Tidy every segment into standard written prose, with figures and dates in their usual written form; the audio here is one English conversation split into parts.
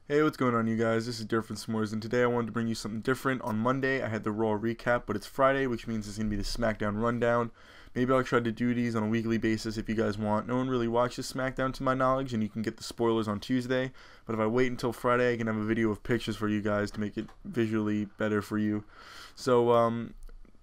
Hey, what's going on, you guys? This is Derf and S'mores, and today I wanted to bring you something different. On Monday, I had the Raw recap, but it's Friday, which means it's going to be the Smackdown Rundown. Maybe I'll try to do these on a weekly basis if you guys want. No one really watches Smackdown to my knowledge, and you can get the spoilers on Tuesday. But if I wait until Friday, I can have a video of pictures for you guys to make it visually better for you. So,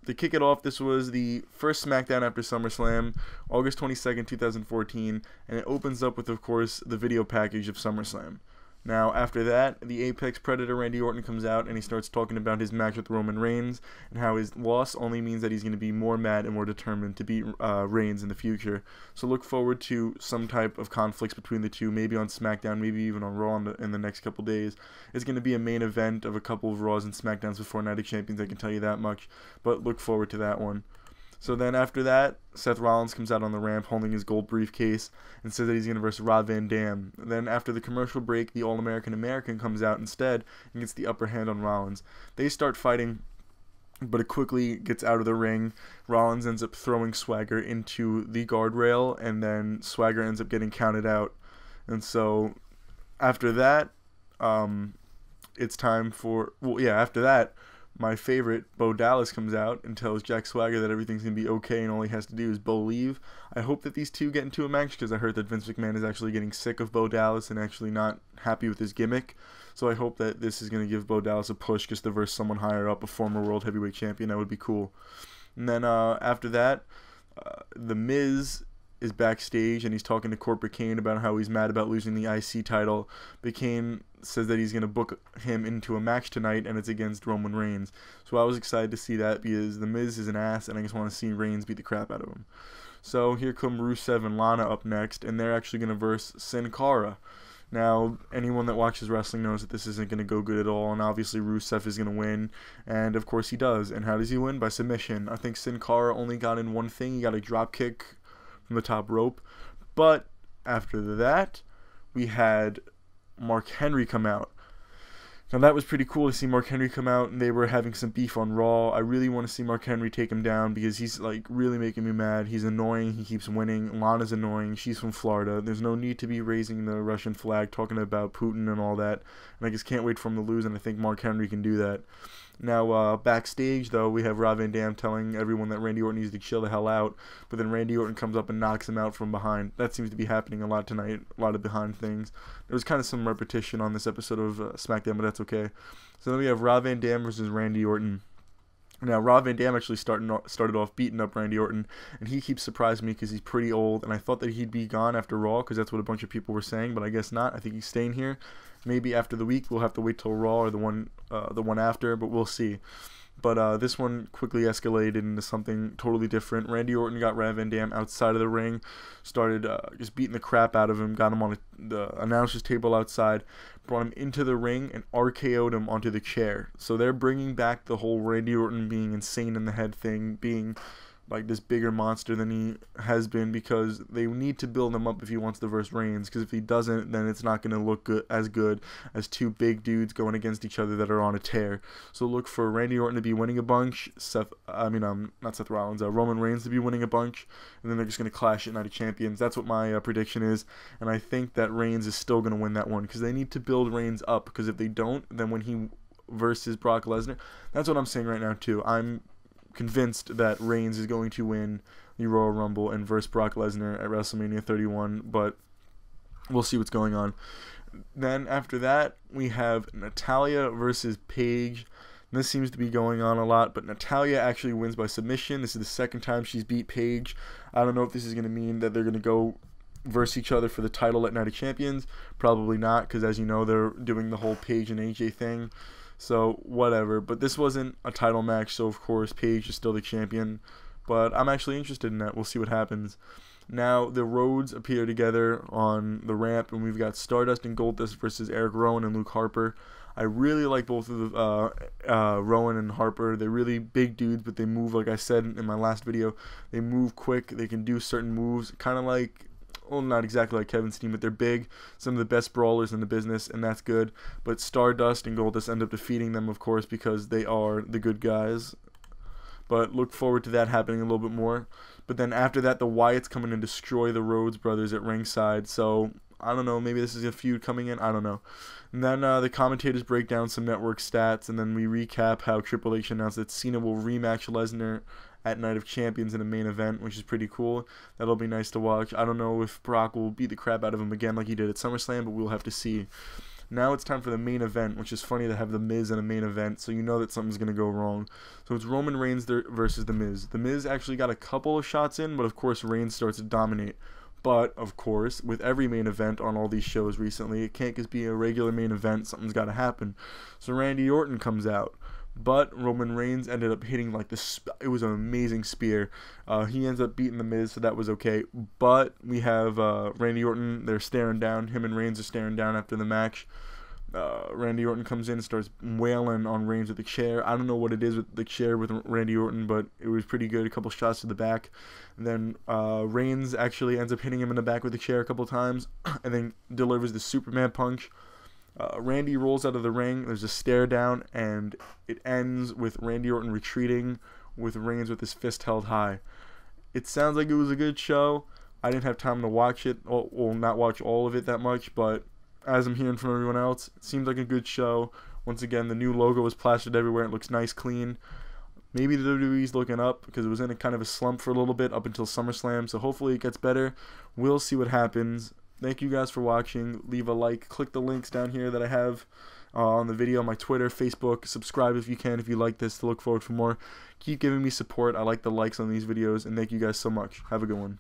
to kick it off, this was the first SmackDown after SummerSlam, August 22nd, 2014, and it opens up with, of course, the video package of SummerSlam. Now, after that, the Apex Predator Randy Orton comes out and he starts talking about his match with Roman Reigns and how his loss only means that he's going to be more mad and more determined to beat Reigns in the future. So look forward to some type of conflicts between the two, maybe on SmackDown, maybe even on Raw in the next couple days. It's going to be a main event of a couple of Raws and SmackDowns before Night of Champions, I can tell you that much, but look forward to that one. So then after that, Seth Rollins comes out on the ramp holding his gold briefcase and says that he's going to verse Rob Van Dam. Then after the commercial break, the All-American American comes out instead and gets the upper hand on Rollins. They start fighting, but it quickly gets out of the ring. Rollins ends up throwing Swagger into the guardrail, and then Swagger ends up getting counted out. And so after that, it's time for, after that, my favorite, Bo Dallas, comes out and tells Jack Swagger that everything's going to be okay and all he has to do is believe. I hope that these two get into a match because I heard that Vince McMahon is actually getting sick of Bo Dallas and actually not happy with his gimmick. So I hope that this is going to give Bo Dallas a push just to verse someone higher up, a former World Heavyweight Champion. That would be cool. And then after that, The Miz is backstage and he's talking to Corporate Kane about how he's mad about losing the IC title. But Kane says that he's going to book him into a match tonight and it's against Roman Reigns. So I was excited to see that because The Miz is an ass and I just want to see Reigns beat the crap out of him. So here come Rusev and Lana up next, and they're actually going to verse Sin Cara. Now, anyone that watches wrestling knows that this isn't going to go good at all, and obviously Rusev is going to win, and of course he does. And how does he win? By submission. I think Sin Cara only got in one thing. He got a drop kick from the top rope. But after that, we had Mark Henry come out. Now that was pretty cool to see Mark Henry come out, and they were having some beef on Raw. I really want to see Mark Henry take him down because he's like really making me mad. He's annoying. He keeps winning. Lana's annoying. She's from Florida. There's no need to be raising the Russian flag, talking about Putin and all that. And I just can't wait for him to lose, and I think Mark Henry can do that. Now, backstage, though, we have Rob Van Dam telling everyone that Randy Orton needs to chill the hell out, but then Randy Orton comes up and knocks him out from behind. That seems to be happening a lot tonight, a lot of behind things. There was kind of some repetition on this episode of SmackDown, but that's okay. So then we have Rob Van Dam versus Randy Orton. Now, Rob Van Dam actually started off beating up Randy Orton, and he keeps surprising me because he's pretty old, and I thought that he'd be gone after Raw because that's what a bunch of people were saying, but I guess not. I think he's staying here. Maybe after the week, we'll have to wait till Raw or the one after, but we'll see. But this one quickly escalated into something totally different. Randy Orton got Rob Van Dam outside of the ring, started just beating the crap out of him, got him on the announcer's table outside, brought him into the ring, and RKO'd him onto the chair. So they're bringing back the whole Randy Orton being insane in the head thing, being like this bigger monster than he has been, because they need to build him up if he wants to verse Reigns, because if he doesn't, then it's not going to look good as two big dudes going against each other that are on a tear. So look for Randy Orton to be winning a bunch, not Seth Rollins, Roman Reigns to be winning a bunch, and then they're just going to clash at Night of Champions. That's what my prediction is, and I think that Reigns is still going to win that one, because they need to build Reigns up, because if they don't, then when he versus Brock Lesnar, that's what I'm saying right now too. I'm convinced that Reigns is going to win the Royal Rumble and verse Brock Lesnar at WrestleMania 31, but we'll see what's going on. Then after that, we have Natalya versus Paige. This seems to be going on a lot, but Natalya actually wins by submission. This is the second time she's beat Paige. I don't know if this is going to mean that they're going to go verse each other for the title at Night of Champions. Probably not, because as you know, they're doing the whole Paige and AJ thing. So, whatever. But this wasn't a title match, so of course Paige is still the champion. But I'm actually interested in that. We'll see what happens. Now, the Rhodes appear together on the ramp, and we've got Stardust and Goldust versus Eric Rowan and Luke Harper. I really like both of the Rowan and Harper. They're really big dudes, but they move, like I said in my last video, they move quick. They can do certain moves, kind of like, well, not exactly like Kevin Steen, but they're big, some of the best brawlers in the business, and that's good. But Stardust and Goldust end up defeating them, of course, because they are the good guys. But look forward to that happening a little bit more. But then after that, the Wyatts come in and destroy the Rhodes brothers at ringside. So I don't know, maybe this is a feud coming in, I don't know. And then the commentators break down some network stats, and then we recap how Triple H announced that Cena will rematch Lesnar at Night of Champions in a main event, which is pretty cool. That'll be nice to watch. I don't know if Brock will beat the crap out of him again like he did at SummerSlam, but we'll have to see. Now it's time for the main event, which is funny to have The Miz in a main event, so you know that something's going to go wrong. So it's Roman Reigns versus The Miz. The Miz actually got a couple of shots in, but of course Reigns starts to dominate. But, of course, with every main event on all these shows recently, it can't just be a regular main event. Something's got to happen. So Randy Orton comes out. But Roman Reigns ended up hitting like this. It was an amazing spear. He ends up beating The Miz, so that was okay. But we have Randy Orton. They're staring down. Him and Reigns are staring down after the match. Randy Orton comes in and starts wailing on Reigns with the chair. I don't know what it is with the chair with Randy Orton, but it was pretty good. A couple shots to the back. And then Reigns actually ends up hitting him in the back with the chair a couple times, and then delivers the Superman punch. Randy rolls out of the ring. There's a stare down, and it ends with Randy Orton retreating with Reigns with his fist held high. It sounds like it was a good show. I didn't have time to watch it, or not watch all of it that much, but as I'm hearing from everyone else, it seems like a good show. Once again, the new logo was plastered everywhere. It looks nice, clean. Maybe the WWE's looking up because it was in a kind of a slump for a little bit up until SummerSlam, so hopefully it gets better. We'll see what happens. Thank you guys for watching. Leave a like. Click the links down here that I have on the video, my Twitter, Facebook. Subscribe if you can, if you like this, to look forward for more. Keep giving me support. I like the likes on these videos, and thank you guys so much. Have a good one.